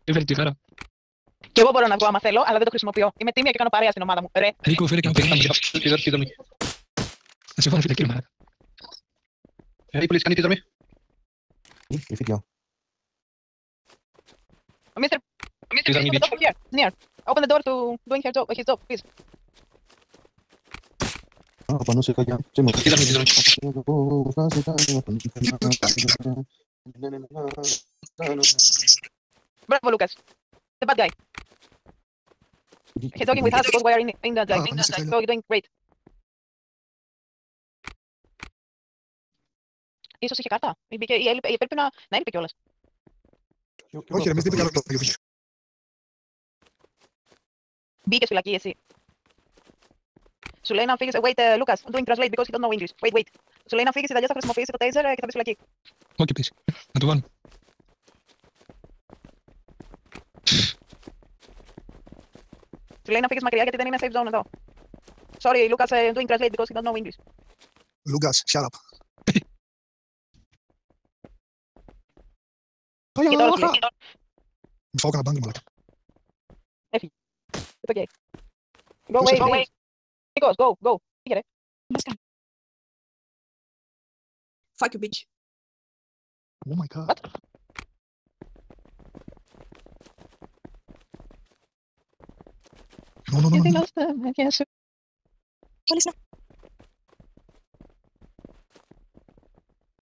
Έφερε τη χαρά. Και εγώ μπορώ να βγω άμα θέλω, αλλά δεν το χρησιμοποιώ. Είμαι τίμια και κάνω παρέα στην ομάδα μου. Ρε. Νίκο, φέρε και ένα παιχνίδι. Να σε βάλω φίλε, κύριε Μαράκα. Please, can you teach me? Video. Mr. Teaser me, bitch. Over here, near. Open the door to doing his job, please. Πάνω σε κακιά. Bravo, Lucas. The bad guy. He's talking with us because we are in the dive. So you're doing great. Ίσως είχε κάρτα. Πρέπει να έλειπε κιόλας. Όχι, εμείς δεν πήγαμε το ίδιο. Μπήκες φυλακή εσύ. Σου λέει να φύγεις. Wait, Lucas, I'm doing translate because he don't know English. Wait. Σου λέει να φύγεις, αλλιώς θα χρησιμοποιήσει το taser και θα μπεις φυλακή. Όχι, πες. Να το βάλω. Σου λέει να φύγεις μακριά γιατί δεν είναι safe zone εδώ. Sorry, Lucas, I'm doing translate because he don't know English. Lucas, shut up. Και τώρα σου λέει. Μη φάω κανένα μπάνγκ, μαλάκα. Έφυγε. It's okay. Go away. Go. Πήγε ρε. Fuck you, bitch. Oh my god. What? No. Yes. Police now.